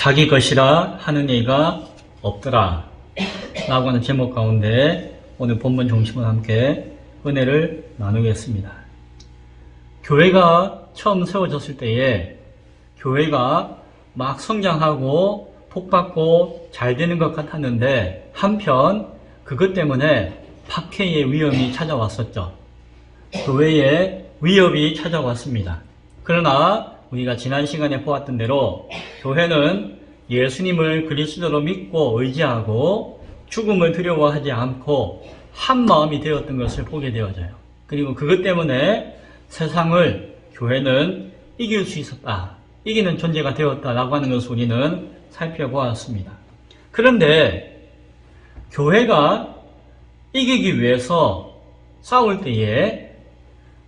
자기 것이라 하는 이가 없더라 라고 하는 제목 가운데 오늘 본문 중심으로 함께 은혜를 나누겠습니다. 교회가 처음 세워졌을 때에 교회가 막 성장하고 복받고 잘 되는 것 같았는데 한편 그것 때문에 박해의 위험이 찾아왔었죠. 교회에 위협이 찾아왔습니다. 그러나 우리가 지난 시간에 보았던 대로 교회는 예수님을 그리스도로 믿고 의지하고 죽음을 두려워하지 않고 한 마음이 되었던 것을 보게 되어져요. 그리고 그것 때문에 세상을 교회는 이길 수 있었다. 이기는 존재가 되었다라고 하는 것을 우리는 살펴보았습니다. 그런데 교회가 이기기 위해서 싸울 때에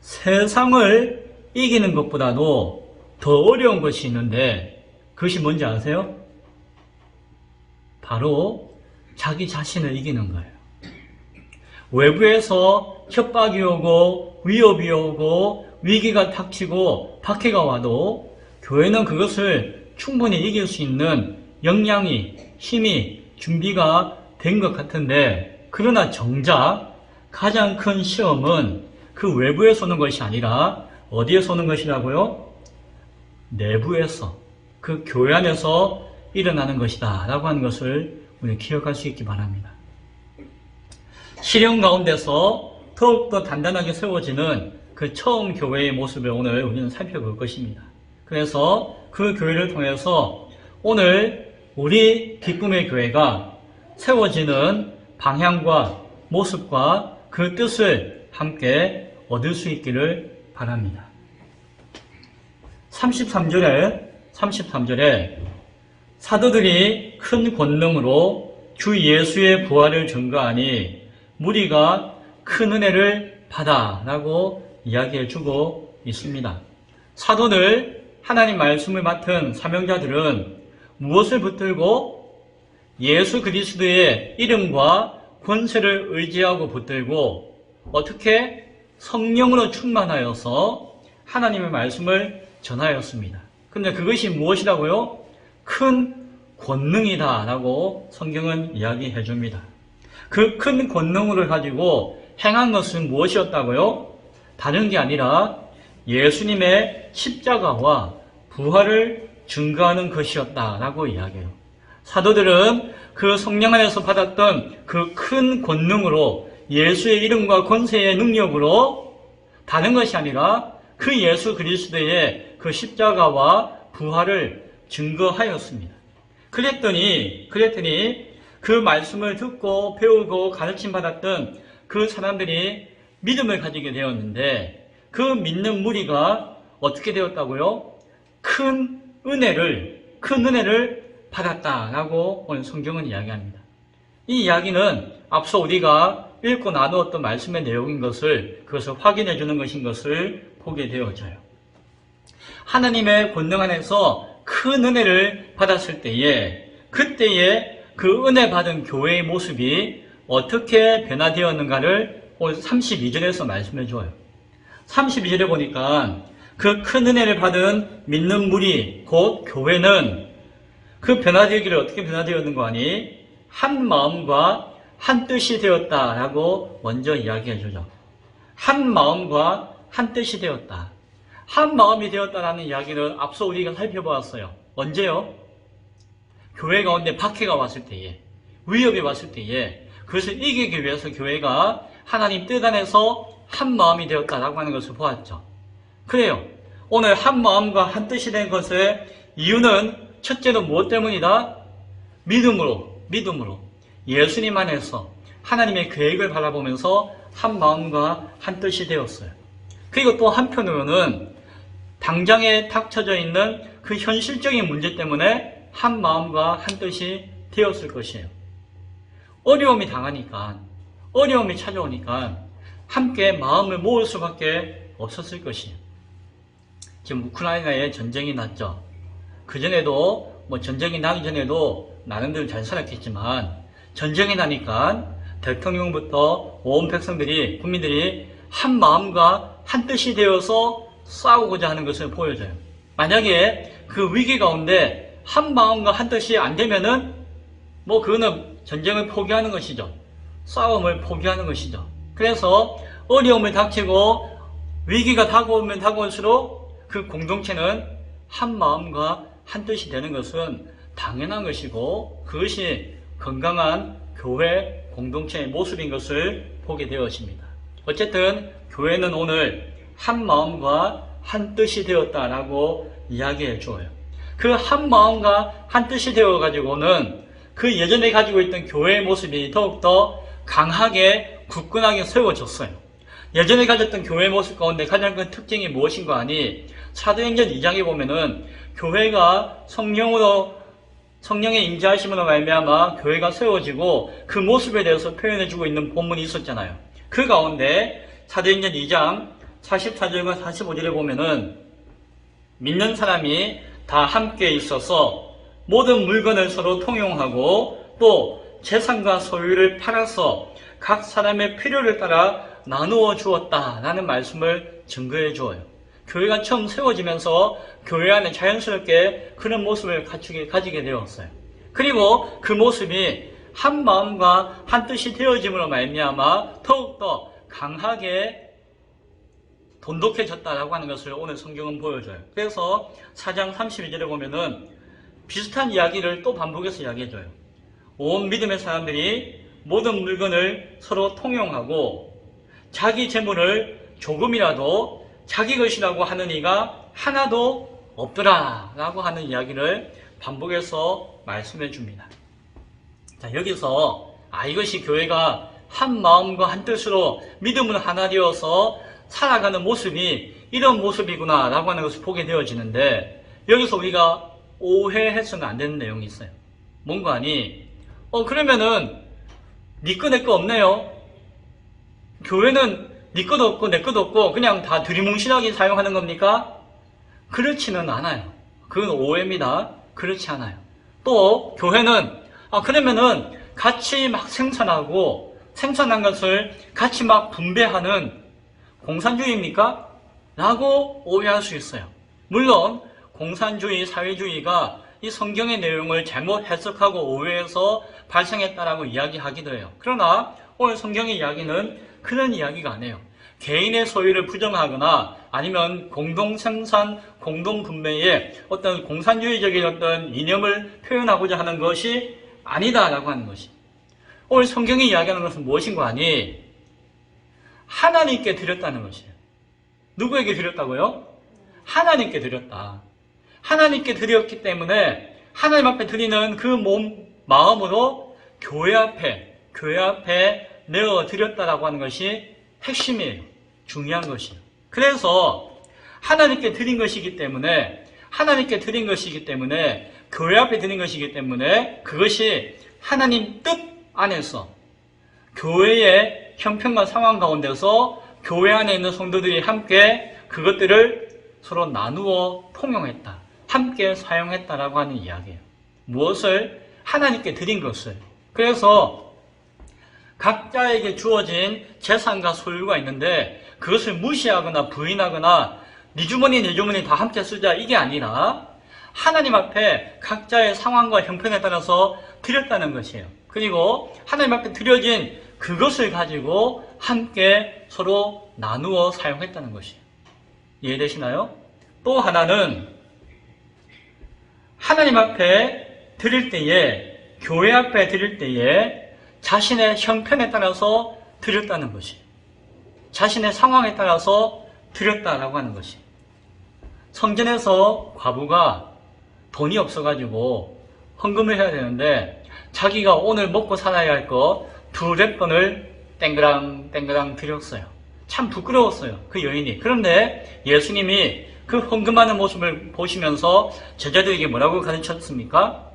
세상을 이기는 것보다도 더 어려운 것이 있는데 그것이 뭔지 아세요? 바로 자기 자신을 이기는 거예요. 외부에서 협박이 오고 위협이 오고 위기가 닥치고 박해가 와도 교회는 그것을 충분히 이길 수 있는 역량이, 힘이, 준비가 된 것 같은데 그러나 정작 가장 큰 시험은 그 외부에서 오는 것이 아니라 어디에서 오는 것이라고요? 내부에서, 그 교회 안에서 일어나는 것이다 라고 하는 것을 우리 기억할 수 있기 바랍니다. 시련 가운데서 더욱더 단단하게 세워지는 그 처음 교회의 모습을 오늘 우리는 살펴볼 것입니다. 그래서 그 교회를 통해서 오늘 우리 기쁨의 교회가 세워지는 방향과 모습과 그 뜻을 함께 얻을 수 있기를 바랍니다. 33절에 사도들이 큰 권능으로 주 예수의 부활을 증거하니 무리가 큰 은혜를 받아 라고 이야기해 주고 있습니다. 사도들, 하나님 말씀을 맡은 사명자들은 무엇을 붙들고 예수 그리스도의 이름과 권세를 의지하고 붙들고 어떻게 성령으로 충만하여서 하나님의 말씀을 전하였습니다. 근데 그것이 무엇이라고요? 큰 권능이다 라고 성경은 이야기해 줍니다. 그 큰 권능을 가지고 행한 것은 무엇이었다고요? 다른 게 아니라 예수님의 십자가와 부활을 증거하는 것이었다라고 이야기해요. 사도들은 그 성령 안에서 받았던 그 큰 권능으로 예수의 이름과 권세의 능력으로 다른 것이 아니라 그 예수 그리스도의 그 십자가와 부활을 증거하였습니다. 그랬더니 그 말씀을 듣고 배우고 가르침 받았던 그 사람들이 믿음을 가지게 되었는데 그 믿는 무리가 어떻게 되었다고요? 큰 은혜를 받았다라고 오늘 성경은 이야기합니다. 이 이야기는 앞서 우리가 읽고 나누었던 말씀의 내용인 것을 그것을 확인해 주는 것인 것을 보게 되어져요. 하나님의 권능 안에서 큰 은혜를 받았을 때에 그때에 그 은혜 받은 교회의 모습이 어떻게 변화되었는가를 오늘 32절에서 말씀해 줘요. 32절에 보니까 그 큰 은혜를 받은 믿는 무리 곧 교회는 그 변화되기를 어떻게 변화되었는가 하니 한 마음과 한 뜻이 되었다라고 먼저 이야기해 주죠. 한 마음과 한 뜻이 되었다. 한 마음이 되었다라는 이야기는 앞서 우리가 살펴보았어요. 언제요? 교회 가운데 박해가 왔을 때에, 위협이 왔을 때에 그것을 이기기 위해서 교회가 하나님 뜻 안에서 한 마음이 되었다라고 하는 것을 보았죠. 그래요. 오늘 한 마음과 한 뜻이 된 것의 이유는 첫째로 무엇 때문이다? 믿음으로 예수님 안에서 하나님의 계획을 바라보면서 한 마음과 한 뜻이 되었어요. 그리고 또 한편으로는 당장에 닥쳐져 있는 그 현실적인 문제 때문에 한 마음과 한 뜻이 되었을 것이에요. 어려움이 당하니까, 어려움이 찾아오니까 함께 마음을 모을 수밖에 없었을 것이에요. 지금 우크라이나에 전쟁이 났죠. 그전에도 전쟁이 나기 전에도 나름대로 잘 살았겠지만 전쟁이 나니까 대통령부터 온 백성들이, 국민들이 한 마음과 한 뜻이 되어서 싸우고자 하는 것을 보여줘요. 만약에 그 위기 가운데 한 마음과 한 뜻이 안 되면은 그거는 전쟁을 포기하는 것이죠. 싸움을 포기하는 것이죠. 그래서 어려움을 닥치고 위기가 다가오면 다가올수록 그 공동체는 한 마음과 한 뜻이 되는 것은 당연한 것이고 그것이 건강한 교회 공동체의 모습인 것을 보게 되어집니다. 어쨌든 교회는 오늘 한 마음과 한 뜻이 되었다라고 이야기해 주어요. 그 한 마음과 한 뜻이 되어 가지고는 그 예전에 가지고 있던 교회의 모습이 더욱더 강하게 굳건하게 세워졌어요. 예전에 가졌던 교회의 모습 가운데 가장 큰 특징이 무엇인가 하니 사도행전 2장에 보면은 교회가 성령의 임재하심으로 말미암아 교회가 세워지고 그 모습에 대해서 표현해주고 있는 본문이 있었잖아요. 그 가운데 사도행전 2장 44절과 45절에 보면은 믿는 사람이 다 함께 있어서 모든 물건을 서로 통용하고 또 재산과 소유를 팔아서 각 사람의 필요를 따라 나누어 주었다라는 말씀을 증거해 주어요. 교회가 처음 세워지면서 교회 안에 자연스럽게 그런 모습을 가지게 되었어요. 그리고 그 모습이 한 마음과 한 뜻이 되어짐으로 말미암아 더욱더 강하게 돈독해졌다라고 하는 것을 오늘 성경은 보여줘요. 그래서 4장 32절에 보면은 비슷한 이야기를 또 반복해서 이야기해줘요. 온 믿음의 사람들이 모든 물건을 서로 통용하고 자기 재물을 조금이라도 자기 것이라고 하는 이가 하나도 없더라 라고 하는 이야기를 반복해서 말씀해 줍니다. 자, 여기서 이것이 교회가 한 마음과 한 뜻으로 믿음을 하나 되어서 살아가는 모습이 이런 모습이구나 라고 하는 것을 보게 되어지는데 여기서 우리가 오해해서는 안 되는 내용이 있어요. 뭔가 하니 그러면은 니 거 내 거 없네요. 교회는 니 것도 없고 내 것도 없고 그냥 다 두리뭉실하게 사용하는 겁니까? 그렇지는 않아요. 그건 오해입니다. 그렇지 않아요. 또 교회는 그러면은 같이 막 생산하고 생산한 것을 같이 막 분배하는 공산주의입니까? 라고 오해할 수 있어요. 물론 공산주의, 사회주의가 이 성경의 내용을 잘못 해석하고 오해해서 발생했다라고 이야기하기도 해요. 그러나 오늘 성경의 이야기는 그런 이야기가 아니에요. 개인의 소유를 부정하거나 아니면 공동생산, 공동분배의 어떤 공산주의적인 어떤 이념을 표현하고자 하는 것이 아니다라고 하는 것이. 오늘 성경이 이야기하는 것은 무엇인가 하니 하나님께 드렸다는 것이에요. 누구에게 드렸다고요? 하나님께 드렸다. 하나님께 드렸기 때문에 하나님 앞에 드리는 그 마음으로 교회 앞에 내어 드렸다라고 하는 것이 핵심이에요. 중요한 것이에요. 그래서 하나님께 드린 것이기 때문에 교회 앞에 드린 것이기 때문에 그것이 하나님 뜻 안에서 교회의 형편과 상황 가운데서 교회 안에 있는 성도들이 함께 그것들을 서로 나누어 통용했다. 함께 사용했다라고 하는 이야기예요. 무엇을? 하나님께 드린 것을. 그래서 각자에게 주어진 재산과 소유가 있는데 그것을 무시하거나 부인하거나 네 주머니 내 주머니 다 함께 쓰자 이게 아니라 하나님 앞에 각자의 상황과 형편에 따라서 드렸다는 것이에요. 그리고 하나님 앞에 드려진 그것을 가지고 함께 서로 나누어 사용했다는 것이에요. 이해되시나요? 또 하나는 하나님 앞에 드릴 때에, 교회 앞에 드릴 때에 자신의 형편에 따라서 드렸다는 것이에요. 자신의 상황에 따라서 드렸다라고 하는 것이에요. 성전에서 과부가 돈이 없어가지고 헌금을 해야 되는데 자기가 오늘 먹고 살아야 할 거 2-3번을 땡그랑 드렸어요. 참 부끄러웠어요. 그 여인이. 그런데 예수님이 그 헌금하는 모습을 보시면서 제자들에게 뭐라고 가르쳤습니까?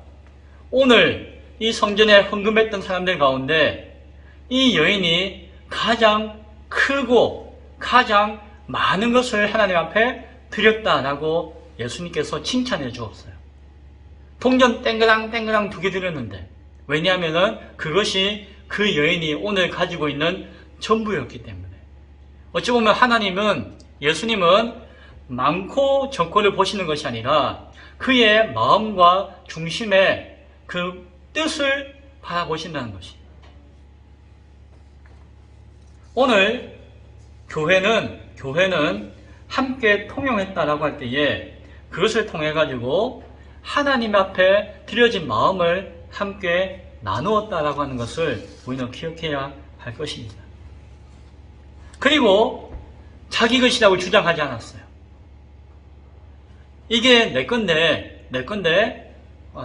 오늘 이 성전에 헌금했던 사람들 가운데 이 여인이 가장 크고 가장 많은 것을 하나님 앞에 드렸다라고 예수님께서 칭찬해 주었어요. 동전 땡그랑 2개 드렸는데 왜냐하면 그것이 그 여인이 오늘 가지고 있는 전부였기 때문에. 어찌 보면 하나님은, 예수님은 많고 적고를 보시는 것이 아니라 그의 마음과 중심의 그 뜻을 바라보신다는 것이. 오늘 교회는 함께 통용했다라고 할 때에 그것을 통해 가지고 하나님 앞에 드려진 마음을 함께 나누었다라고 하는 것을 우리는 기억해야 할 것입니다. 그리고 자기 것이라고 주장하지 않았어요. 이게 내 건데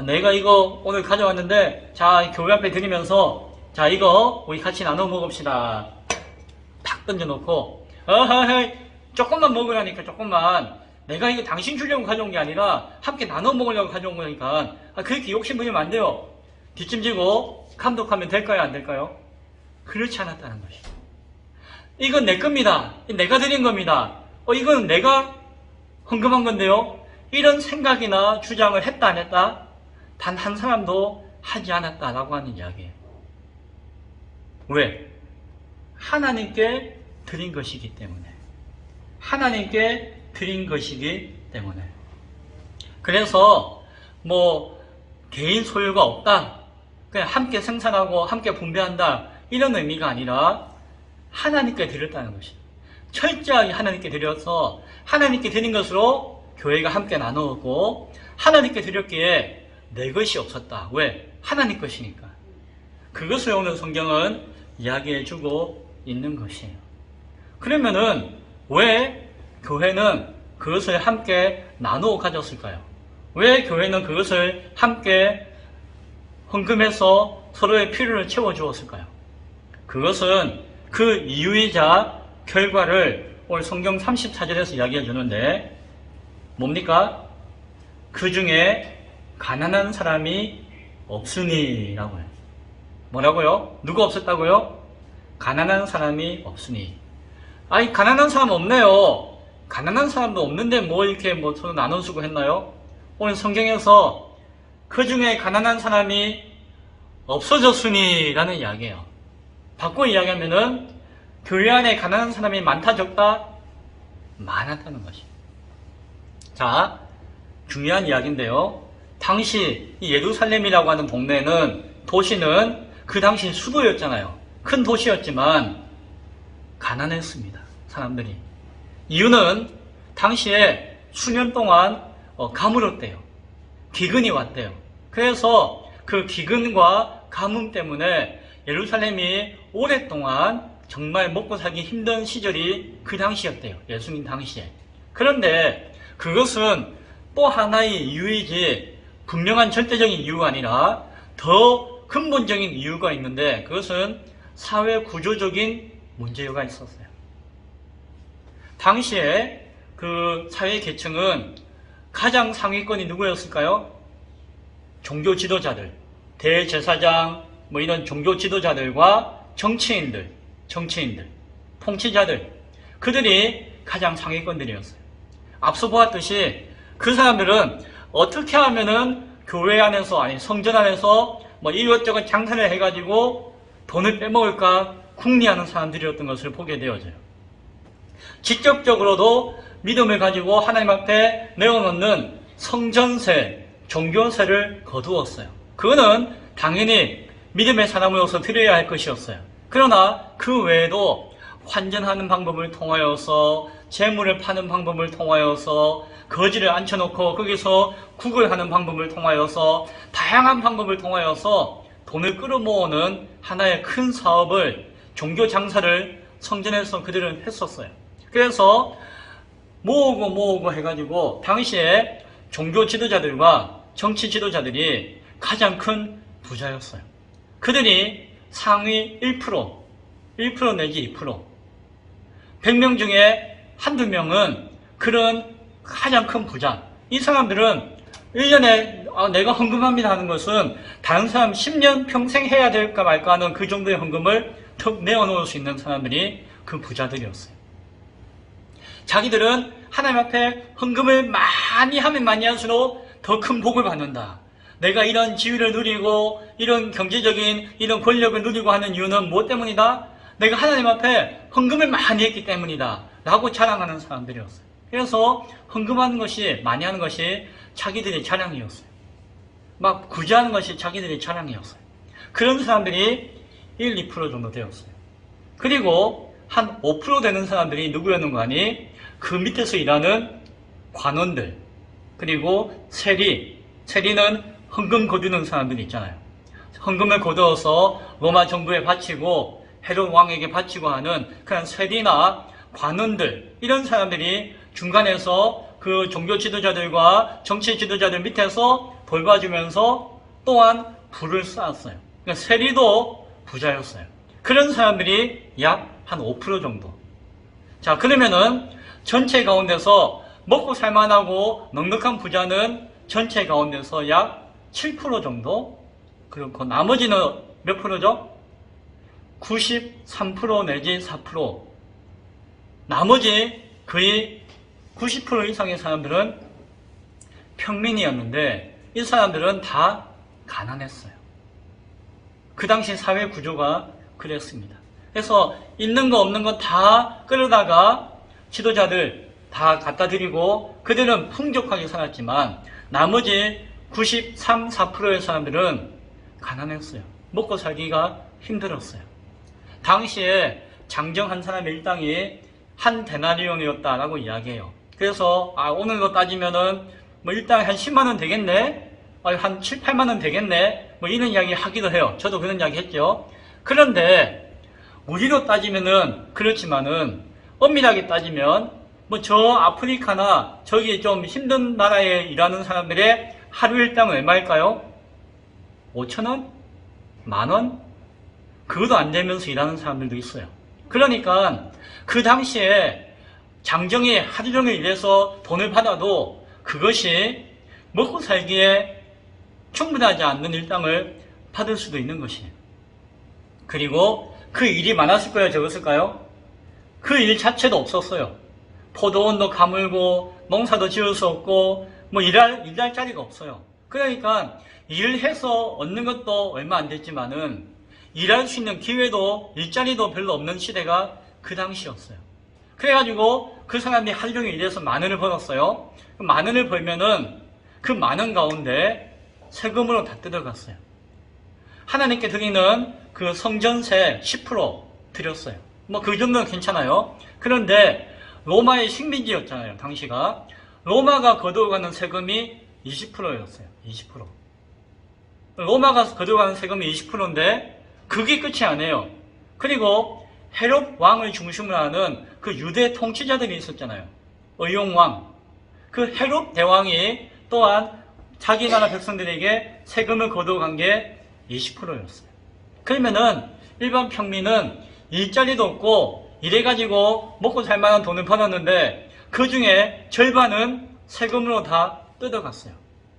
내가 이거 오늘 가져왔는데 자 교회 앞에 드리면서 자 이거 우리 같이 나눠 먹읍시다. 탁 던져놓고 조금만 먹으라니까 조금만 내가 이거 당신 주려고 가져온 게 아니라 함께 나눠 먹으려고 가져온 거니까 그렇게 욕심 부리면 안 돼요. 뒷짐지고 감독하면 될까요 안 될까요? 그렇지 않았다는 것이. 이건 내 겁니다. 내가 드린 겁니다. 이건 내가 헌금한 건데요. 이런 생각이나 주장을 했다 안 했다? 단 한 사람도 하지 않았다라고 하는 이야기예요. 왜? 하나님께 드린 것이기 때문에. 하나님께 드린 것이기 때문에. 그래서 개인 소유가 없다. 그냥 함께 생산하고 함께 분배한다. 이런 의미가 아니라 하나님께 드렸다는 것이에요. 철저하게 하나님께 드려서 하나님께 드린 것으로 교회가 함께 나누었고 하나님께 드렸기에 내 것이 없었다. 왜? 하나님 것이니까. 그것을 오늘 성경은 이야기해주고 있는 것이에요. 그러면은 왜 교회는 그것을 함께 나누어 가졌을까요? 왜 교회는 그것을 함께 헌금해서 서로의 필요를 채워주었을까요? 그것은 그 이유이자 결과를 오늘 성경 34절에서 이야기해 주는데 뭡니까? 그 중에 가난한 사람이 없으니 라고 해요. 뭐라고요? 누가 없었다고요? 가난한 사람이 없으니. 아니 가난한 사람 없네요. 가난한 사람도 없는데 이렇게 서로 나눠주고 했나요? 오늘 성경에서 그 중에 가난한 사람이 없어졌으니 라는 이야기예요. 바꿔 이야기하면은 교회 안에 가난한 사람이 많다 적다? 많았다는 것이. 자, 중요한 이야기인데요. 당시 이 예루살렘이라고 하는 도시는 그 당시 수도였잖아요. 큰 도시였지만 가난했습니다. 사람들이. 이유는 당시에 수년 동안 가물었대요. 기근이 왔대요. 그래서 그 기근과 가뭄 때문에 예루살렘이 오랫동안 정말 먹고 살기 힘든 시절이 그 당시였대요. 예수님 당시에. 그런데 그것은 또 하나의 이유이지 분명한 절대적인 이유가 아니라 더 근본적인 이유가 있는데 그것은 사회 구조적인 문제가 있었어요. 당시에 그 사회 계층은 가장 상위권이 누구였을까요? 종교 지도자들, 대제사장, 이런 종교 지도자들과 정치인들, 통치자들, 그들이 가장 상위권들이었어요. 앞서 보았듯이 그 사람들은 어떻게 하면은 교회 안에서, 아니 성전 안에서 이것저것 장사를 해가지고 돈을 빼먹을까 궁리하는 사람들이었던 것을 보게 되어져요. 직접적으로도 믿음을 가지고 하나님 앞에 내어놓는 성전세, 종교세를 거두었어요. 그거는 당연히 믿음의 사람으로서 드려야 할 것이었어요. 그러나 그 외에도 환전하는 방법을 통하여서 재물을 파는 방법을 통하여서 거지를 앉혀놓고 거기서 구걸하는 방법을 통하여서 다양한 방법을 통하여서 돈을 끌어모으는 하나의 큰 사업을 종교 장사를 성전에서 그들은 했었어요. 그래서 모으고 해가지고 당시에 종교 지도자들과 정치 지도자들이 가장 큰 부자였어요. 그들이 상위 1% 내지 2%, 100명 중에 한두 명은 그런 가장 큰 부자. 이 사람들은 1년에 내가 헌금합니다 하는 것은 다른 사람 10년 평생 해야 될까 말까 하는 그 정도의 헌금을 턱 내어놓을 수 있는 사람들이 그 부자들이었어요. 자기들은 하나님 앞에 헌금을 많이 하면 많이 할수록 더 큰 복을 받는다. 내가 이런 지위를 누리고 이런 경제적인 이런 권력을 누리고 하는 이유는 무엇 때문이다? 내가 하나님 앞에 헌금을 많이 했기 때문이다 라고 자랑하는 사람들이었어요. 그래서 헌금하는 것이, 많이 하는 것이 자기들의 자랑이었어요. 막 구제하는 것이 자기들의 자랑이었어요. 그런 사람들이 1, 2% 정도 되었어요. 그리고 한 5% 되는 사람들이 누구였는가 하니 그 밑에서 일하는 관원들, 그리고 세리는 헌금 거두는 사람들이 있잖아요. 헌금을 거두어서 로마 정부에 바치고 헤롯 왕에게 바치고 하는 그런 세리나 관원들, 이런 사람들이 중간에서 그 종교 지도자들과 정치 지도자들 밑에서 돌봐주면서 또한 부를 쌓았어요. 그러니까 세리도 부자였어요. 그런 사람들이 약 한 5% 정도. 자, 그러면은 전체 가운데서 먹고 살만하고 넉넉한 부자는 전체 가운데서 약 7% 정도. 그렇고 나머지는 몇 프로죠? 93% 내지 4%. 나머지 거의 90% 이상의 사람들은 평민이었는데 이 사람들은 다 가난했어요. 그 당시 사회 구조가 그랬습니다. 그래서 있는 거 없는 거 다 끌어다가 지도자들 다 갖다 드리고 그들은 풍족하게 살았지만 나머지 93, 4%의 사람들은 가난했어요. 먹고 살기가 힘들었어요. 당시에 장정 한 사람의 일당이 한 데나리온이었다라고 이야기해요. 그래서 오늘로 따지면은 뭐 일당 한 10만 원 되겠네? 한 7, 8만 원 되겠네? 뭐 이런 이야기 하기도 해요. 저도 그런 이야기 했죠. 그런데 우리로 따지면은 그렇지만은 엄밀하게 따지면 뭐 저 아프리카나 저기 좀 힘든 나라에 일하는 사람들의 하루 일당은 얼마일까요? 5,000원? 만원? 그것도 안 되면서 일하는 사람들도 있어요. 그러니까 그 당시에 장정이 하루 종일 일해서 돈을 받아도 그것이 먹고 살기에 충분하지 않는 일당을 받을 수도 있는 것이에요. 그리고 그 일이 많았을까요? 적었을까요? 그 일 자체도 없었어요. 포도원도 가물고 농사도 지을 수 없고 뭐 일할 자리가 없어요. 그러니까 일을 해서 얻는 것도 얼마 안 됐지만은 일할 수 있는 기회도 일자리도 별로 없는 시대가 그 당시였어요. 그래가지고 그 사람들이 하루 종일 일해서 만 원을 벌었어요. 그 만 원을 벌면은 그 만 원 가운데 세금으로 다 뜯어갔어요. 하나님께 드리는 그 성전세 10% 드렸어요. 뭐 그 정도는 괜찮아요. 그런데 로마의 식민지였잖아요. 당시가. 로마가 거두어가는 세금이 20%였어요. 20%. 로마가 거두어가는 세금이 20%인데 그게 끝이 아니에요. 그리고 헤롯 왕을 중심으로 하는 그 유대 통치자들이 있었잖아요. 의용왕. 그 헤롯 대왕이 또한 자기 나라 백성들에게 세금을 거두어간 게 20%였어요. 그러면은 일반 평민은 일자리도 없고 일해가지고 먹고 살만한 돈을 벌었는데 그 중에 절반은 세금으로 다 뜯어갔어요.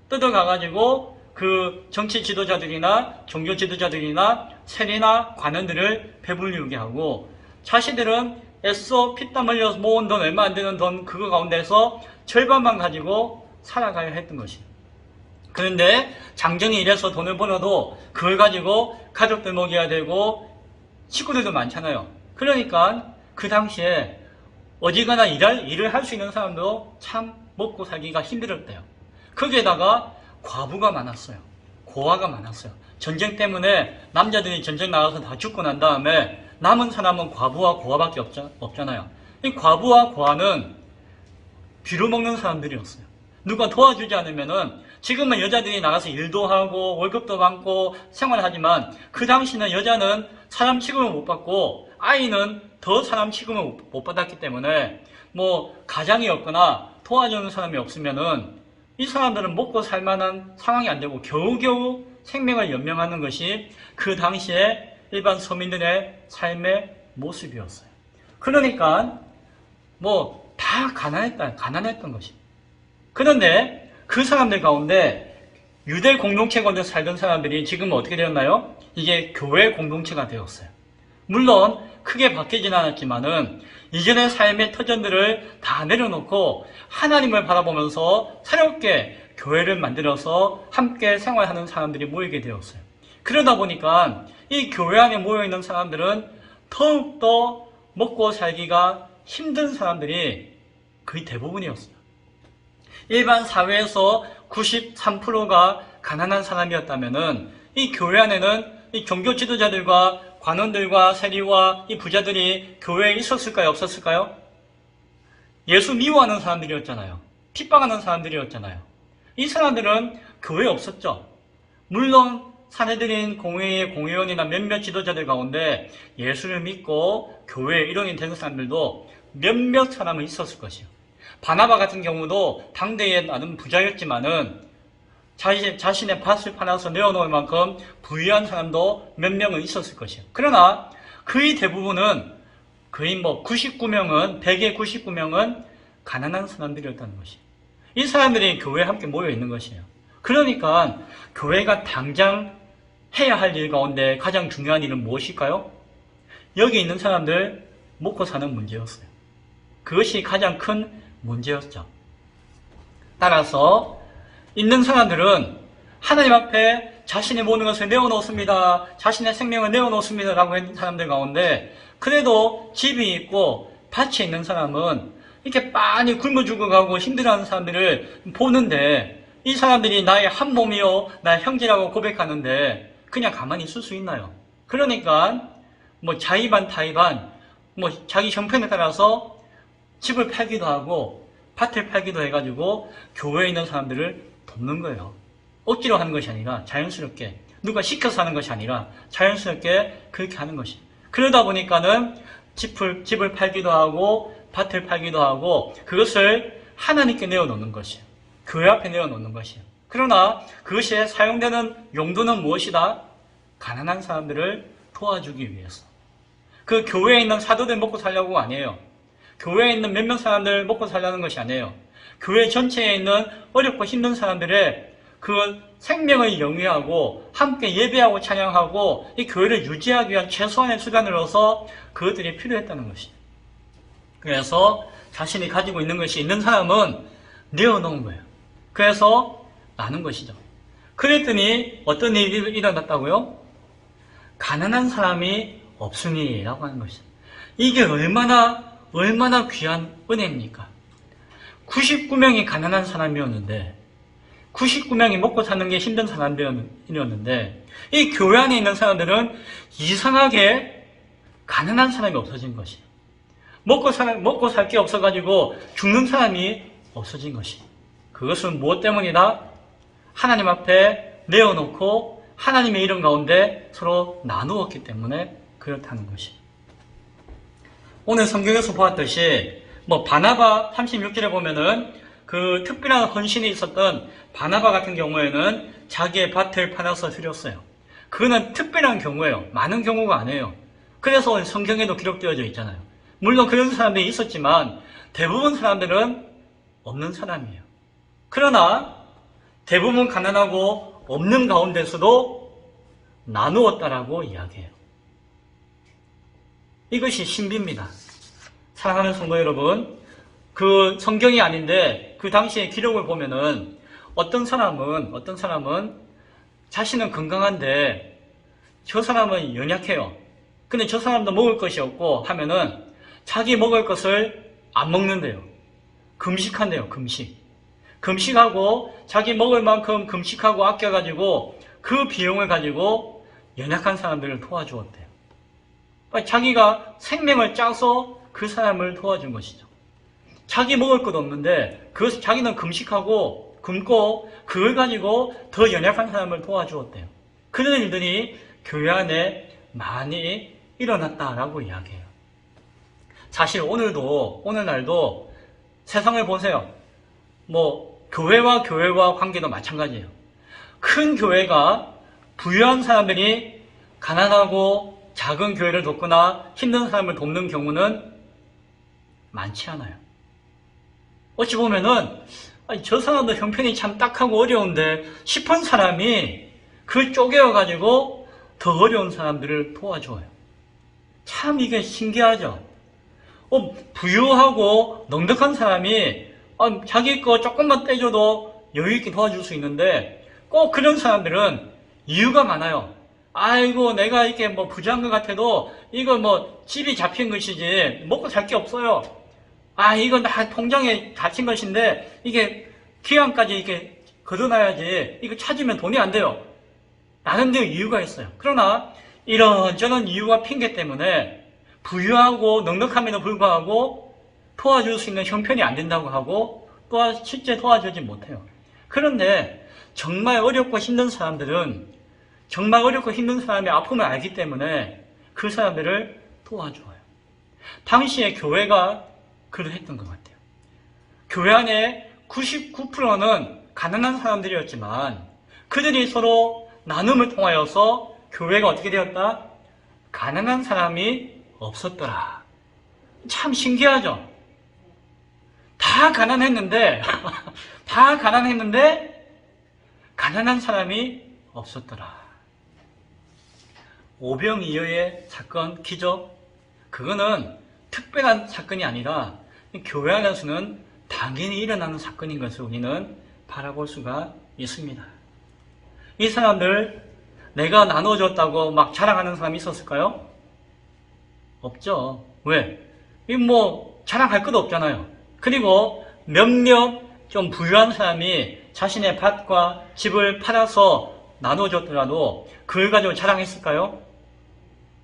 뜯어가가지고 그 정치 지도자들이나 종교 지도자들이나 세리나 관원들을 배불리게 하고 자신들은 애써 피땀 흘려서 모은 돈 얼마 안 되는 돈 그거 가운데서 절반만 가지고 살아가야 했던 것이에요. 그런데 장정이 일해서 돈을 벌어도 그걸 가지고 가족들 먹여야 되고 식구들도 많잖아요. 그러니까 그 당시에 어디가나 일을 할 수 있는 사람도 참 먹고 살기가 힘들었대요. 거기에다가 과부가 많았어요. 고아가 많았어요. 전쟁 때문에 남자들이 전쟁 나가서 다 죽고 난 다음에 남은 사람은 과부와 고아밖에 없잖아요. 이 과부와 고아는 비료 먹는 사람들이었어요. 누가 도와주지 않으면은 지금은 여자들이 나가서 일도 하고 월급도 받고 생활하지만 그 당시는 여자는 사람 취급을 못 받고 아이는 더 사람 취급을 못 받았기 때문에 뭐 가장이 없거나 도와주는 사람이 없으면은 이 사람들은 먹고 살 만한 상황이 안 되고 겨우겨우 생명을 연명하는 것이 그 당시에 일반 서민들의 삶의 모습이었어요. 그러니까 뭐 다 가난했던 것이. 그런데 그 사람들 가운데 유대 공동체 가운데 살던 사람들이 지금 어떻게 되었나요? 이게 교회 공동체가 되었어요. 물론 크게 바뀌진 않았지만은 이전의 삶의 터전들을 다 내려놓고 하나님을 바라보면서 새롭게 교회를 만들어서 함께 생활하는 사람들이 모이게 되었어요. 그러다 보니까 이 교회 안에 모여있는 사람들은 더욱더 먹고 살기가 힘든 사람들이 거의 대부분이었어요. 일반 사회에서 93%가 가난한 사람이었다면은 이 교회 안에는 이 종교 지도자들과 관원들과 세리와 이 부자들이 교회에 있었을까요? 없었을까요? 예수 미워하는 사람들이었잖아요. 핍박하는 사람들이었잖아요. 이 사람들은 교회에 없었죠. 물론 사내들인 공회의 공회원이나 몇몇 지도자들 가운데 예수를 믿고 교회의 일원이 된 사람들도 몇몇 사람은 있었을 것이요. 바나바 같은 경우도 당대에 나름 부자였지만은 자신의 밭을 팔아서 내어놓을 만큼 부유한 사람도 몇 명은 있었을 것이요. 그러나 거의 대부분은 거의 99명은 100의 99명은 가난한 사람들이었다는 것이에요. 이 사람들이 교회에 함께 모여 있는 것이에요. 그러니까 교회가 당장 해야 할 일 가운데 가장 중요한 일은 무엇일까요? 여기 있는 사람들 먹고 사는 문제였어요. 그것이 가장 큰 문제였죠. 따라서 있는 사람들은 하나님 앞에 자신의 모든 것을 내어놓습니다. 자신의 생명을 내어놓습니다. 라고 했는 사람들 가운데 그래도 집이 있고 밭이 있는 사람은 이렇게 빤히 굶어 죽어가고 힘들어하는 사람들을 보는데 이 사람들이 나의 한 몸이요 나의 형제라고 고백하는데 그냥 가만히 있을 수 있나요? 그러니까 자의반 타의반 자기 형편에 따라서 집을 팔기도 하고 밭을 팔기도 해가지고 교회에 있는 사람들을 돕는 거예요. 억지로 하는 것이 아니라 자연스럽게 누가 시켜서 하는 것이 아니라 자연스럽게 그렇게 하는 것이. 그러다 보니까는 집을 팔기도 하고 밭을 팔기도 하고 그것을 하나님께 내어놓는 것이에요. 교회 앞에 내어놓는 것이에요. 그러나 그것이 사용되는 용도는 무엇이다? 가난한 사람들을 도와주기 위해서. 그 교회에 있는 사도들 먹고 살려고 아니에요. 교회에 있는 몇몇 사람들 먹고 살려는 것이 아니에요. 교회 전체에 있는 어렵고 힘든 사람들의 그 생명을 영위하고 함께 예배하고 찬양하고 이 교회를 유지하기 위한 최소한의 수단으로서 그것들이 필요했다는 것이에요. 그래서 자신이 가지고 있는 것이 있는 사람은 내어놓은 거예요. 그래서 나눈 것이죠. 그랬더니 어떤 일이 일어났다고요? 가난한 사람이 없으니 라고 하는 것이죠. 이게 얼마나 귀한 은혜입니까? 99명이 가난한 사람이었는데 99명이 먹고 사는 게 힘든 사람들이었는데 이 교회 안에 있는 사람들은 이상하게 가난한 사람이 없어진 것이에요. 먹고 살 게 없어가지고 죽는 사람이 없어진 것이. 그것은 무엇 때문이다? 하나님 앞에 내어놓고 하나님의 이름 가운데 서로 나누었기 때문에 그렇다는 것이. 오늘 성경에서 보았듯이 바나바 36절에 보면은 그 특별한 헌신이 있었던 바나바 같은 경우에는 자기의 밭을 팔아서 드렸어요. 그거는 특별한 경우예요. 많은 경우가 아니에요. 그래서 성경에도 기록되어져 있잖아요. 물론 그런 사람들이 있었지만 대부분 사람들은 없는 사람이에요. 그러나 대부분 가난하고 없는 가운데서도 나누었다라고 이야기해요. 이것이 신비입니다. 사랑하는 성도 여러분, 그 성경이 아닌데 그 당시의 기록을 보면은 어떤 사람은 자신은 건강한데 저 사람은 연약해요. 근데 저 사람도 먹을 것이 없고 하면은 자기 먹을 것을 안 먹는데요. 금식한대요. 금식하고 자기 먹을 만큼 금식하고 아껴가지고 그 비용을 가지고 연약한 사람들을 도와주었대요. 자기가 생명을 짜서 그 사람을 도와준 것이죠. 자기 먹을 것 없는데 자기는 금식하고 굶고 그걸 가지고 더 연약한 사람을 도와주었대요. 그런 일들이 교회 안에 많이 일어났다라고 이야기해요. 사실 오늘날도 세상을 보세요. 교회와 관계도 마찬가지예요. 큰 교회가 부유한 사람들이 가난하고 작은 교회를 돕거나 힘든 사람을 돕는 경우는 많지 않아요. 어찌 보면은 저 사람도 형편이 참 딱하고 어려운데 싶은 사람이 그 쪼개어가지고 더 어려운 사람들을 도와줘요. 참 이게 신기하죠. 부유하고 넉넉한 사람이 자기 거 조금만 떼줘도 여유있게 도와줄 수 있는데 꼭 그런 사람들은 이유가 많아요. 아이고 내가 이렇게 부자한 것 같아도 이거 집이 잡힌 것이지 먹고 살 게 없어요. 이건 다 통장에 갇힌 것인데 이게 기한까지 이렇게 걷어놔야지 이거 찾으면 돈이 안 돼요. 나름대로 이유가 있어요. 그러나 이런저런 이유와 핑계 때문에 부유하고 넉넉함에도 불구하고 도와줄 수 있는 형편이 안 된다고 하고 또 실제 도와주지 못해요. 그런데 정말 어렵고 힘든 사람들은 정말 어렵고 힘든 사람의 아픔을 알기 때문에 그 사람들을 도와줘요. 당시에 교회가 그러했던 것 같아요. 교회 안에 99%는 가난한 사람들이었지만 그들이 서로 나눔을 통하여서 교회가 어떻게 되었다? 가난한 사람이 없었더라. 참 신기하죠? 다 가난했는데 가난한 사람이 없었더라. 오병이어의 사건, 기적, 그거는 특별한 사건이 아니라 교회 안에서는 당연히 일어나는 사건인 것을 우리는 바라볼 수가 있습니다. 이 사람들 내가 나눠줬다고 막 자랑하는 사람이 있었을까요? 없죠. 왜? 자랑할 것도 없잖아요. 그리고 몇몇 좀 부유한 사람이 자신의 밭과 집을 팔아서 나눠줬더라도 그걸 가지고 자랑했을까요?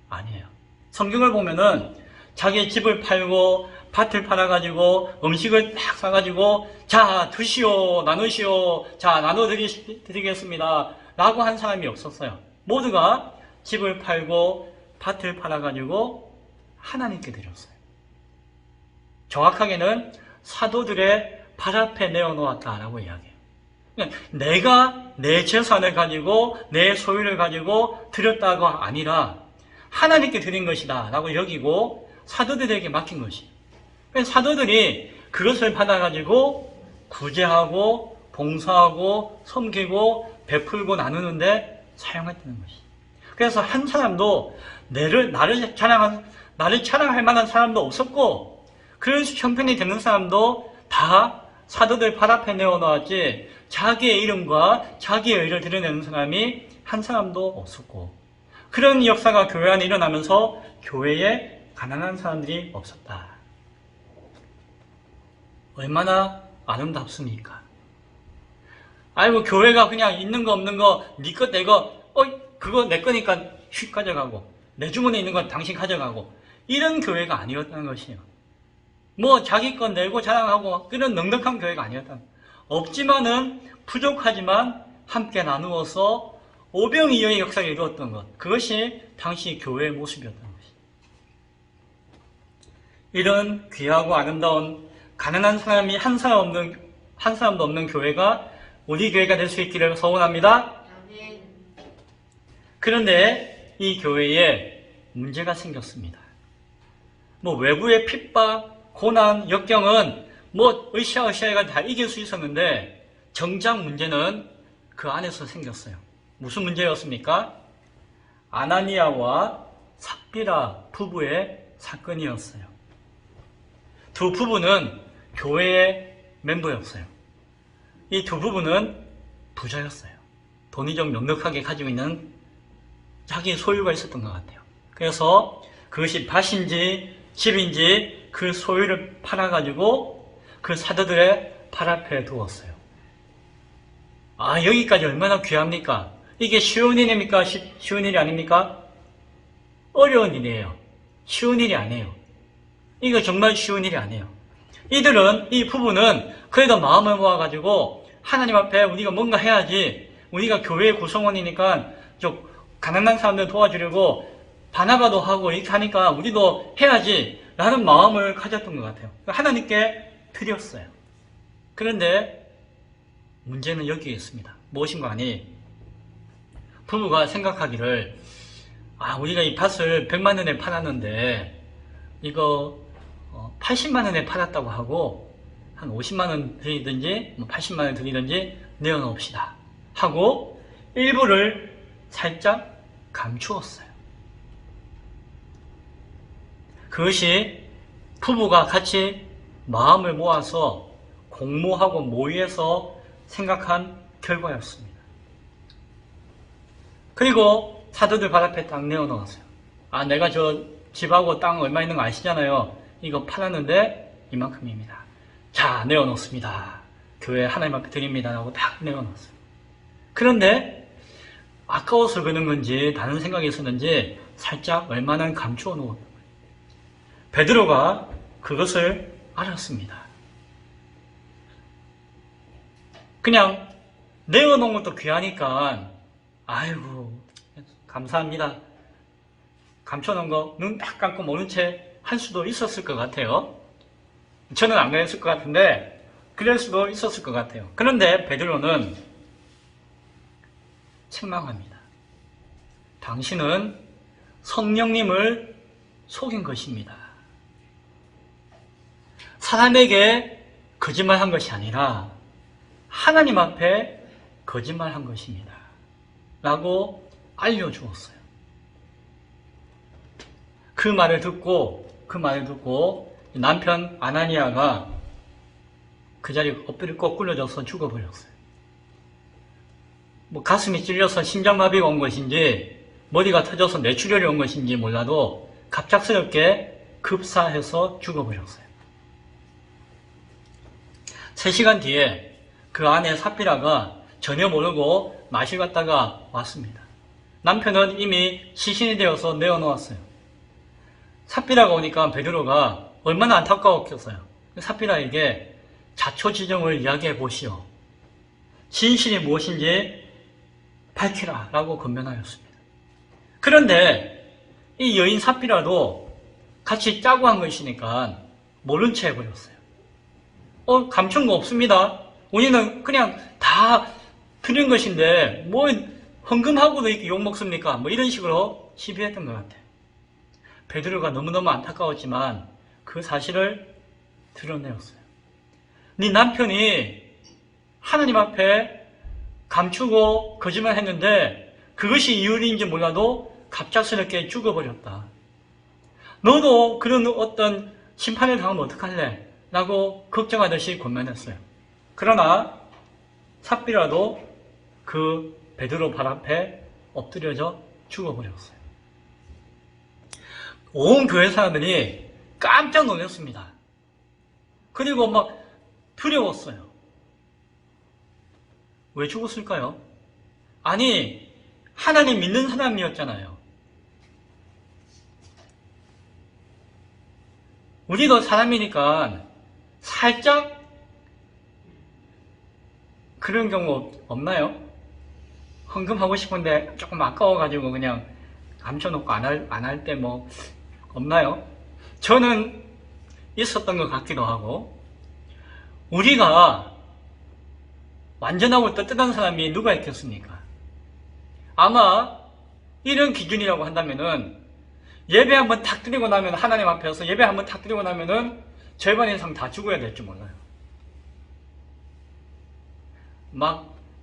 아니에요. 성경을 보면은 자기 집을 팔고 밭을 팔아가지고 음식을 딱 사가지고 자 드시오 나누시오 자 나눠드리겠습니다 라고 한 사람이 없었어요. 모두가 집을 팔고 밭을 팔아가지고 하나님께 드렸어요. 정확하게는 사도들의 발 앞에 내어놓았다라고 이야기해요. 내가 내 재산을 가지고 내 소유를 가지고 드렸다가 아니라 하나님께 드린 것이다 라고 여기고 사도들에게 맡긴 것이에요. 사도들이 그것을 받아가지고 구제하고 봉사하고 섬기고 베풀고 나누는데 사용했다는 것이에요. 그래서 한 사람도 나를 자랑할 만한 사람도 없었고 그런 형편이 되는 사람도 다 사도들 발 앞에 내어놓았지 자기의 이름과 자기의 의를 드러내는 사람이 한 사람도 없었고 그런 역사가 교회 안에 일어나면서 교회에 가난한 사람들이 없었다. 얼마나 아름답습니까? 교회가 그냥 있는 거 없는 거 네 것 내 거 그거 내 거니까 휙 가져가고 내 주머니에 있는 건 당신 가져가고 이런 교회가 아니었다는 것이에요. 자기 건 내고 자랑하고 그런 넉넉한 교회가 아니었다. 없지만은 부족하지만 함께 나누어서 오병이어의 역사를 이루었던 것. 그것이 당시 교회의 모습이었던 것이죠. 이런 귀하고 아름다운 가난한 사람이 한 사람도 없는 교회가 우리 교회가 될 수 있기를 소원합니다. 그런데 이 교회에 문제가 생겼습니다. 외부의 핍박, 고난, 역경은 으쌰으쌰해가 다 이길 수 있었는데 정작 문제는 그 안에서 생겼어요. 무슨 문제였습니까? 아나니아와 삽비라 부부의 사건이었어요. 두 부부는 교회의 멤버였어요. 이 두 부부는 부자였어요. 돈이 좀 넉넉하게 가지고 있는 자기 소유가 있었던 것 같아요. 그래서 그것이 밭인지 집인지 그 소유를 팔아가지고 그 사도들의 발 앞에 두었어요. 여기까지 얼마나 귀합니까? 이게 쉬운 일입니까? 쉬운 일이 아닙니까? 어려운 일이에요. 쉬운 일이 아니에요. 이거 정말 쉬운 일이 아니에요. 이 부부는 그래도 마음을 모아가지고 하나님 앞에 우리가 뭔가 해야지. 우리가 교회의 구성원이니까 좀 가난한 사람들 도와주려고 바나바도 하고 이렇게 하니까 우리도 해야지 라는 마음을 가졌던 것 같아요. 하나님께 드렸어요. 그런데 문제는 여기에 있습니다. 무엇인가 하니 부부가 생각하기를 우리가 이 밭을 100만 원에 팔았는데 이거 80만 원에 팔았다고 하고 한 50만 원 드리든지 80만 원 드리든지 내어놓읍시다 하고 일부를 살짝 감추었어요. 그것이 부부가 같이 마음을 모아서 공모하고 모의해서 생각한 결과였습니다. 그리고 사도들 발 앞에 딱 내어놓았어요. 내가 저 집하고 땅 얼마 있는 거 아시잖아요. 이거 팔았는데 이만큼입니다. 자, 내어놓습니다. 교회 하나님 앞에 드립니다 하고 딱 내어놓았어요. 그런데 아까워서 그런 건지 다른 생각이 있었는지 살짝 얼마나 감추어 놓은 거예요. 베드로가 그것을 알았습니다. 그냥 내어놓은 것도 귀하니까 아이고 감사합니다. 감춰놓은 거 눈 딱 감고 모른 채 할 수도 있었을 것 같아요. 저는 안 그랬을 것 같은데 그럴 수도 있었을 것 같아요. 그런데 베드로는 책망합니다. 당신은 성령님을 속인 것입니다. 사람에게 거짓말한 것이 아니라 하나님 앞에 거짓말한 것입니다. 라고 알려주었어요. 그 말을 듣고 남편 아나니아가 그 자리에 엎드려 꺾꾸려져서 죽어버렸어요. 가슴이 찔려서 심장마비가 온 것인지 머리가 터져서 뇌출혈이 온 것인지 몰라도 갑작스럽게 급사해서 죽어버렸어요. 3시간 뒤에 그 아내 삽비라가 전혀 모르고 마실 갔다가 왔습니다. 남편은 이미 시신이 되어서 내어놓았어요. 삽비라가 오니까 베드로가 얼마나 안타까웠겠어요. 삽비라에게 자초지종을 이야기해 보시오. 진실이 무엇인지 밝히라 라고 권면하였습니다. 그런데 이 여인 삽비라도 같이 짜고 한 것이니까 모른 채 해버렸어요. 감춘 거 없습니다. 우리는 그냥 다 드린 것인데 뭐 헌금하고도 이렇게 욕먹습니까? 이런 식으로 시비했던 것 같아요. 베드로가 너무너무 안타까웠지만 그 사실을 드러내었어요. 네 남편이 하나님 앞에 감추고 거짓말했는데 그것이 이유인지 몰라도 갑작스럽게 죽어버렸다. 너도 그런 어떤 심판을 당하면 어떡할래? 라고 걱정하듯이 권면했어요. 그러나 삽비라도 그 베드로 발 앞에 엎드려져 죽어버렸어요. 온 교회 사람들이 깜짝 놀랐습니다. 그리고 두려웠어요. 왜 죽었을까요? 아니, 하나님 믿는 사람이었잖아요. 우리도 사람이니까 살짝 그런 경우 없나요? 헌금하고 싶은데 조금 아까워가지고 그냥 감춰놓고 안 할 때 없나요? 저는 있었던 것 같기도 하고, 우리가 완전하고 떳떳한 사람이 누가 있겠습니까? 아마 이런 기준이라고 한다면은 예배 한번 탁 드리고 나면 하나님 앞에서 예배 한번 탁 드리고 나면은 절반 이상 다 죽어야 될지 몰라요.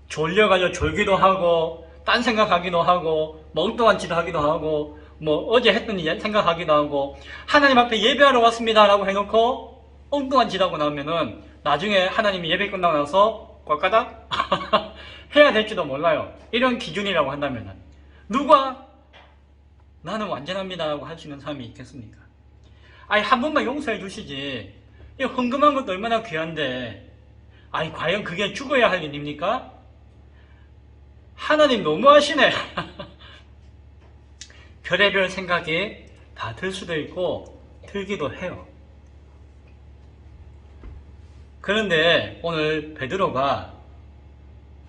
졸려가지고 졸기도 하고 딴 생각하기도 하고 멍뚱한 짓 하기도 하고 어제 했던 일 생각하기도 하고 하나님 앞에 예배하러 왔습니다 라고 해놓고 엉뚱한 짓 하고 나오면은 나중에 하나님이 예배 끝나고 나서 꼴까닥 해야 될지도 몰라요. 이런 기준이라고 한다면은 누가 나는 완전합니다 라고 할 수 있는 사람이 있겠습니까? 한 번만 용서해 주시지. 이 헌금한 것도 얼마나 귀한데 과연 그게 죽어야 할 일입니까? 하나님 너무하시네. 별의별 생각이 다 들 수도 있고 들기도 해요. 그런데 오늘 베드로가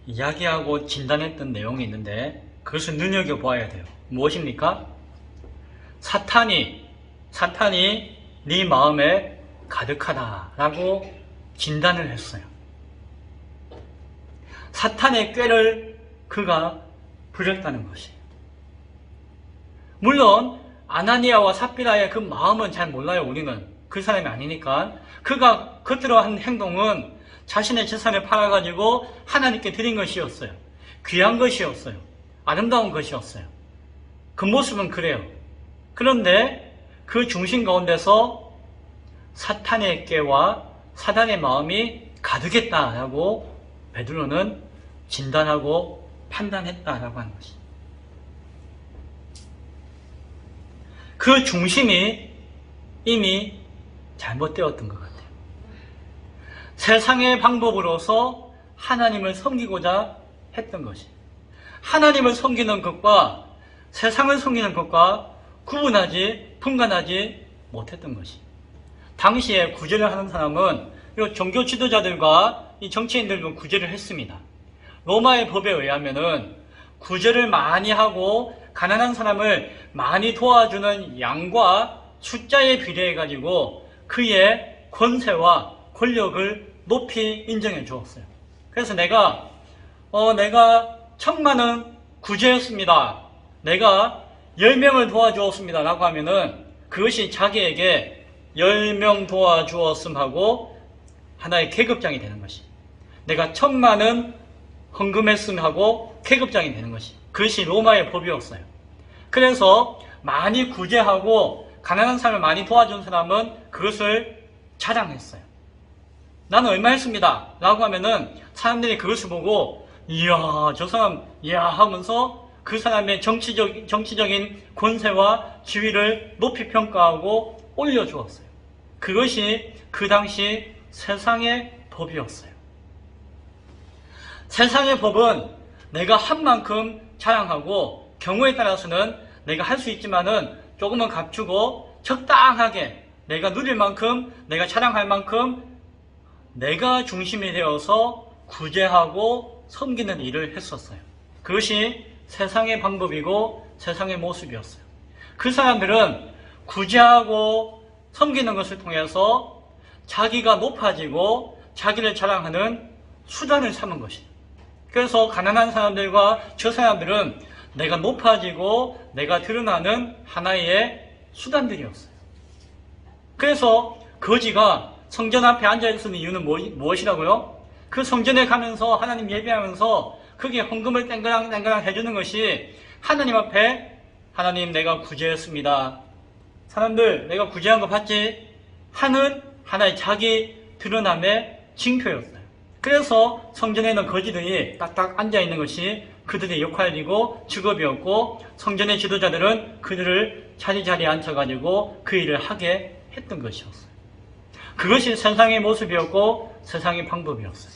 이야기하고 진단했던 내용이 있는데 그것을 눈여겨보아야 돼요. 무엇입니까? 사탄이 네 마음에 가득하다라고 진단을 했어요. 사탄의 꾀를 그가 부렸다는 것이에요. 물론 아나니아와 삽비라의 그 마음은 잘 몰라요. 우리는 그 사람이 아니니까. 그가 겉으로 한 행동은 자신의 재산을 팔아가지고 하나님께 드린 것이었어요. 귀한 것이었어요. 아름다운 것이었어요. 그 모습은 그래요. 그런데 그 중심 가운데서 사탄의 꾀와 사단의 마음이 가득했다라고 베드로는 진단하고 판단했다라고 하는 것입니다. 그 중심이 이미 잘못되었던 것 같아요. 세상의 방법으로서 하나님을 섬기고자 했던 것이, 하나님을 섬기는 것과 세상을 섬기는 것과 분간하지 못했던 것이. 당시에 구제를 하는 사람은 이 종교 지도자들과 이 정치인들도 구제를 했습니다. 로마의 법에 의하면은 구제를 많이 하고 가난한 사람을 많이 도와주는 양과 숫자에 비례해 가지고 그의 권세와 권력을 높이 인정해 주었어요. 그래서 내가 1000만원 구제했습니다. 내가 10명을 도와주었습니다. 라고 하면은 그것이 자기에게 10명 도와주었음 하고 하나의 계급장이 되는 것이. 내가 1000만원 헌금했음 하고 계급장이 되는 것이. 그것이 로마의 법이었어요. 그래서 많이 구제하고 가난한 사람을 많이 도와준 사람은 그것을 자랑했어요. 나는 얼마 했습니다. 라고 하면은 사람들이 그것을 보고 이야 저 사람 이야 하면서 그 사람의 정치적인 권세와 지위를 높이 평가하고 올려주었어요. 그것이 그 당시 세상의 법이었어요. 세상의 법은 내가 한 만큼 자랑하고 경우에 따라서는 내가 할 수 있지만은 조금은 감추고 적당하게 내가 누릴 만큼 내가 자랑할 만큼 내가 중심이 되어서 구제하고 섬기는 일을 했었어요. 그것이 세상의 방법이고 세상의 모습이었어요. 그 사람들은 구제하고 섬기는 것을 통해서 자기가 높아지고 자기를 자랑하는 수단을 삼은 것이에요. 그래서 가난한 사람들과 저 사람들은 내가 높아지고 내가 드러나는 하나의 수단들이었어요. 그래서 거지가 성전 앞에 앉아있는 이유는 무엇이라고요? 그 성전에 가면서 하나님 예배하면서 거기에 헌금을 땡그랑 해주는 것이 하나님 앞에 하나님 내가 구제했습니다. 사람들 내가 구제한 거 봤지? 하는 하나의 자기 드러남의 징표였어요. 그래서 성전에는 거지들이 딱딱 앉아있는 것이 그들의 역할이고 직업이었고 성전의 지도자들은 그들을 자리자리에 앉혀가지고 그 일을 하게 했던 것이었어요. 그것이 세상의 모습이었고 세상의 방법이었어요.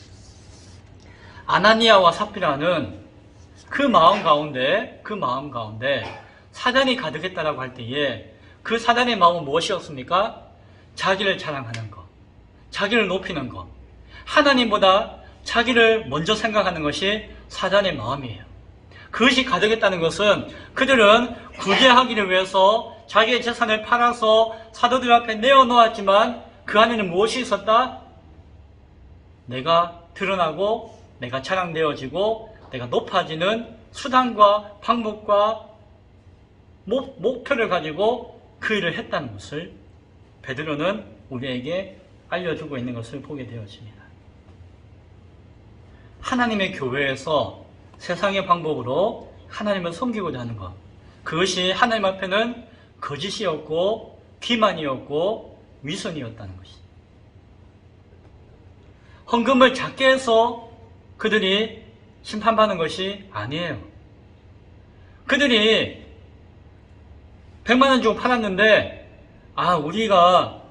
아나니아와 삽비라는 그 마음 가운데 사단이 가득했다라고 할 때에 그 사단의 마음은 무엇이었습니까? 자기를 자랑하는 것, 자기를 높이는 것, 하나님보다 자기를 먼저 생각하는 것이 사단의 마음이에요. 그것이 가득했다는 것은 그들은 구제하기를 위해서 자기의 재산을 팔아서 사도들 앞에 내어놓았지만 그 안에는 무엇이 있었다? 내가 드러나고 내가 자랑되어지고 내가 높아지는 수단과 방법과 목표를 가지고 그 일을 했다는 것을 베드로는 우리에게 알려주고 있는 것을 보게 되어집니다. 하나님의 교회에서 세상의 방법으로 하나님을 섬기고자 하는 것, 그것이 하나님 앞에는 거짓이었고 기만이었고 위선이었다는 것이죠. 헌금을 작게 해서 그들이 심판받는 것이 아니에요. 그들이 100만 원 주고 팔았는데 우리가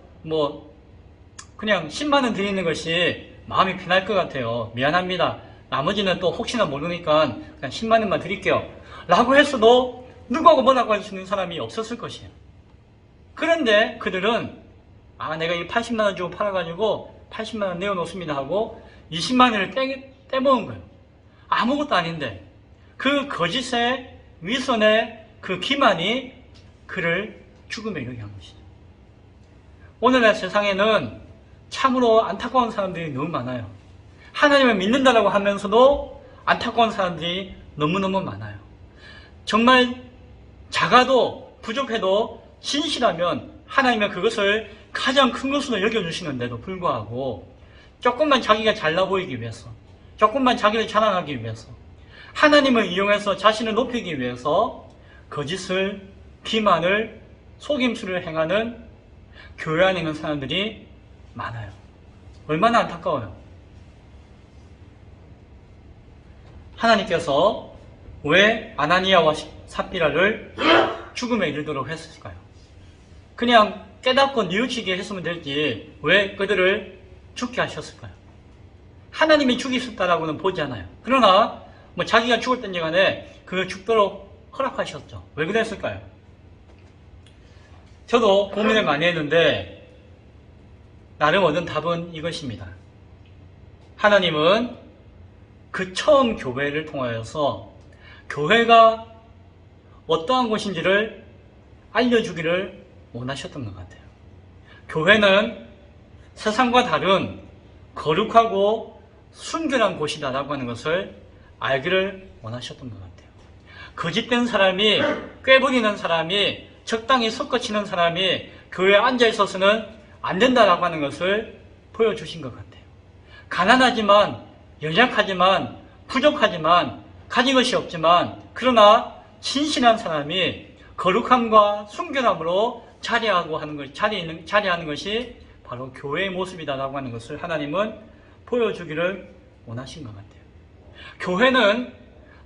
그냥 10만 원 드리는 것이 마음이 편할 것 같아요. 미안합니다. 나머지는 또 혹시나 모르니까 그냥 10만 원만 드릴게요. 라고 했어도 누구하고 뭐라고 할 수 있는 사람이 없었을 것이에요. 그런데 그들은 내가 이 80만 원 주고 팔아가지고 80만 원 내어놓습니다 하고 20만 원을 떼먹은 거예요. 아무것도 아닌데 그 거짓의 위선의 그 기만이 그를 죽음에 이르게 한 것이죠. 오늘날 세상에는 참으로 안타까운 사람들이 너무 많아요. 하나님을 믿는다라고 하면서도 안타까운 사람들이 너무너무 많아요. 정말 작아도 부족해도 진실하면 하나님은 그것을 가장 큰 것으로 여겨주시는데도 불구하고 조금만 자기가 잘나 보이기 위해서, 조금만 자기를 자랑하기 위해서, 하나님을 이용해서 자신을 높이기 위해서 거짓을, 기만을, 속임수를 행하는 교회 안에 있는 사람들이 많아요. 얼마나 안타까워요. 하나님께서 왜 아나니아와 삽비라를 죽음에 이르도록 했을까요? 그냥 깨닫고 뉘우치게 했으면 되지 왜 그들을 죽게 하셨을까요? 하나님이 죽이셨다라고는 보지 않아요. 그러나 뭐 자기가 죽었든지 간에 그걸 죽도록 허락하셨죠. 왜 그랬을까요? 저도 고민을 많이 했는데 나름 얻은 답은 이것입니다. 하나님은 그 처음 교회를 통하여서 교회가 어떠한 곳인지를 알려주기를 원하셨던 것 같아요. 교회는 세상과 다른 거룩하고 순결한 곳이다라고 하는 것을 알기를 원하셨던 것 같아요. 거짓된 사람이, 꾀부리는 사람이, 적당히 섞어치는 사람이 교회에 앉아있어서는 안 된다라고 하는 것을 보여주신 것 같아요. 가난하지만, 연약하지만, 부족하지만, 가진 것이 없지만, 그러나 신실한 사람이 거룩함과 순결함으로 자리하는 것이 바로 교회의 모습이다라고 하는 것을 하나님은 보여주기를 원하신 것 같아요. 교회는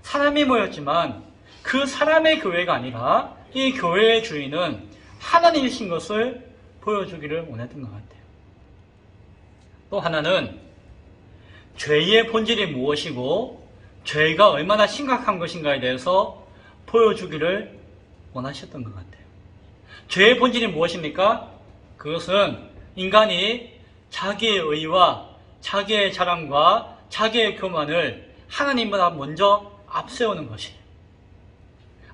사람이 모였지만 그 사람의 교회가 아니라 이 교회의 주인은 하나님이신 것을 보여주기를 원했던 것 같아요. 또 하나는 죄의 본질이 무엇이고 죄가 얼마나 심각한 것인가에 대해서 보여주기를 원하셨던 것 같아요. 죄의 본질이 무엇입니까? 그것은 인간이 자기의 의와 자기의 자랑과 자기의 교만을 하나님보다 먼저 앞세우는 것이에요.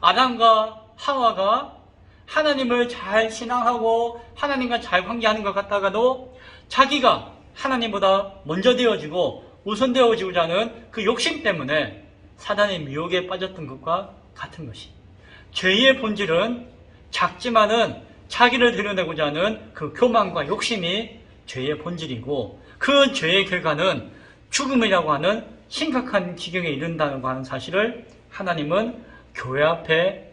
아담과 하와가 하나님을 잘 신앙하고 하나님과 잘 관계하는 것 같다가도 자기가 하나님보다 먼저 되어지고 우선 되어지고자 하는 그 욕심 때문에 사단의 미혹에 빠졌던 것과 같은 것이. 죄의 본질은 작지만은 자기를 드러내고자 하는 그 교만과 욕심이 죄의 본질이고 그 죄의 결과는 죽음이라고 하는 심각한 지경에 이른다고 하는 사실을 하나님은 교회 앞에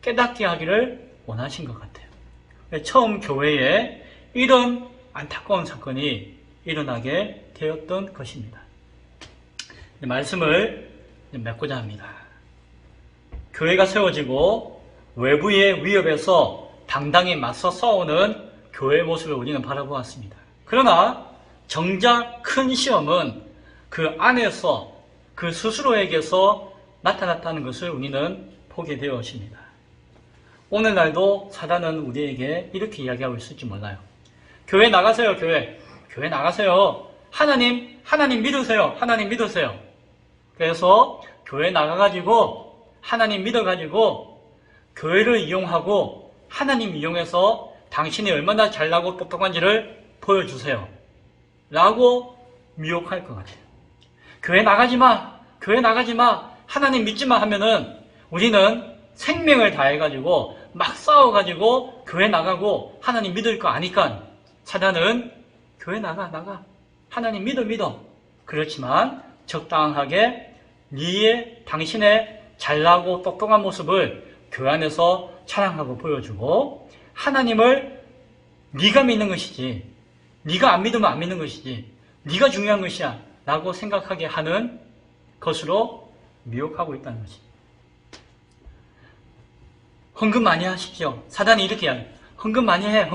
깨닫게 하기를 원하신 것 같아요. 처음 교회에 이런 안타까운 사건이 일어나게 되었던 것입니다. 말씀을 맺고자 합니다. 교회가 세워지고 외부의 위협에서 당당히 맞서 싸우는 교회의 모습을 우리는 바라보았습니다. 그러나 정작 큰 시험은 그 안에서 그 스스로에게서 나타났다는 것을 우리는 보게 되었습니다. 오늘날도 사단은 우리에게 이렇게 이야기하고 있을지 몰라요. 교회 나가세요, 교회. 교회 나가세요. 하나님 믿으세요. 하나님 믿으세요. 그래서 교회 나가가지고 하나님 믿어가지고 교회를 이용하고 하나님 이용해서 당신이 얼마나 잘나고 똑똑한지를 보여주세요. 라고 미혹할 것 같아요. 교회 나가지 마. 교회 나가지 마. 하나님 믿지 마 하면은 우리는 생명을 다해가지고 막 싸워가지고 교회 나가고 하나님 믿을 거 아니까 사단은 교회 나가. 하나님 믿어. 그렇지만 적당하게 당신의 잘나고 똑똑한 모습을 교회 안에서 자랑하고 보여주고 하나님을 네가 믿는 것이지 네가 안 믿으면 안 믿는 것이지 네가 중요한 것이야 라고 생각하게 하는 것으로 미혹하고 있다는 것이. 헌금 많이 하십시오. 사단이 이렇게 이야기해요. 헌금 많이 해.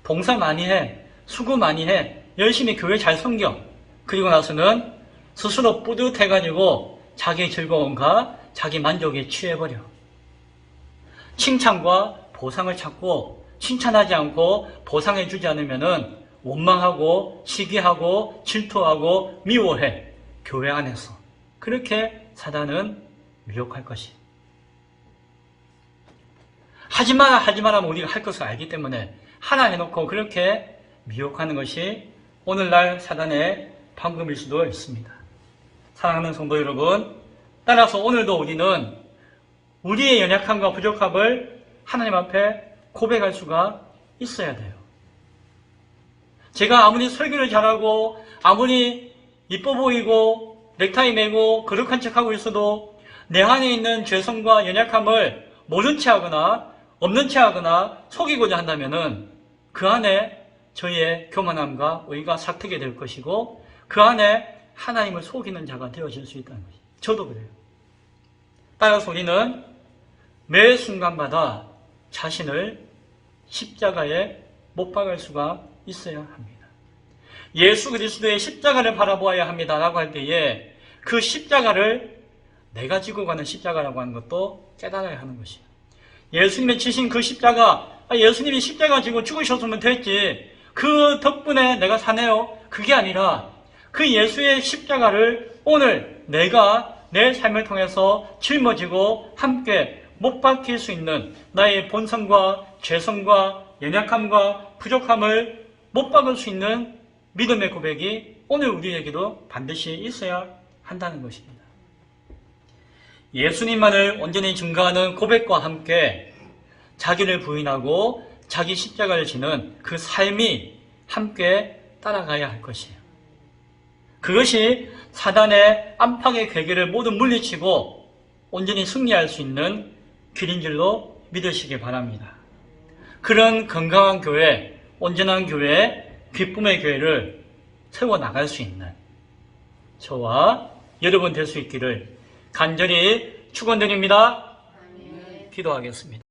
봉사 많이 해. 수고 많이 해. 열심히 교회 잘 섬겨. 그리고 나서는 스스로 뿌듯해가지고 자기 즐거움과 자기 만족에 취해버려. 칭찬과 보상을 찾고 칭찬하지 않고 보상해주지 않으면은 원망하고 시기하고 질투하고 미워해. 교회 안에서. 그렇게 사단은 미혹할 것이. 하지마라 하면 우리가 할 것을 알기 때문에 하나 해놓고 그렇게 미혹하는 것이 오늘날 사단의 방법일 수도 있습니다. 사랑하는 성도 여러분, 따라서 오늘도 우리는 우리의 연약함과 부족함을 하나님 앞에 고백할 수가 있어야 돼요. 제가 아무리 설교를 잘하고 아무리 이뻐 보이고 넥타이 매고 거룩한 척하고 있어도 내 안에 있는 죄성과 연약함을 모른 채 하거나 없는 채 하거나 속이고자 한다면은 그 안에 저희의 교만함과 의가 삭트게 될 것이고 그 안에 하나님을 속이는 자가 되어질 수 있다는 것이죠. 저도 그래요. 따라서 우리는 매 순간마다 자신을 십자가에 못 박을 수가 있어야 합니다. 예수 그리스도의 십자가를 바라보아야 합니다라고 할 때에 그 십자가를 내가 지고 가는 십자가라고 하는 것도 깨달아야 하는 것이에요. 예수님의 지신 그 십자가, 예수님이 십자가 지고 죽으셨으면 됐지, 그 덕분에 내가 사네요, 그게 아니라 그 예수의 십자가를 오늘 내가 내 삶을 통해서 짊어지고 함께 못 박힐 수 있는 나의 본성과 죄성과 연약함과 부족함을 못 박을 수 있는 믿음의 고백이 오늘 우리에게도 반드시 있어야 한다는 것입니다. 예수님만을 온전히 증거하는 고백과 함께 자기를 부인하고 자기 십자가를 지는 그 삶이 함께 따라가야 할 것이에요. 그것이 사단의 안팎의 괴계를 모두 물리치고 온전히 승리할 수 있는 길인 줄로 믿으시기 바랍니다. 그런 건강한 교회, 온전한 교회, 기쁨의 교회를 세워나갈 수 있는 저와 여러분 될 수 있기를 간절히 축원드립니다. 기도하겠습니다.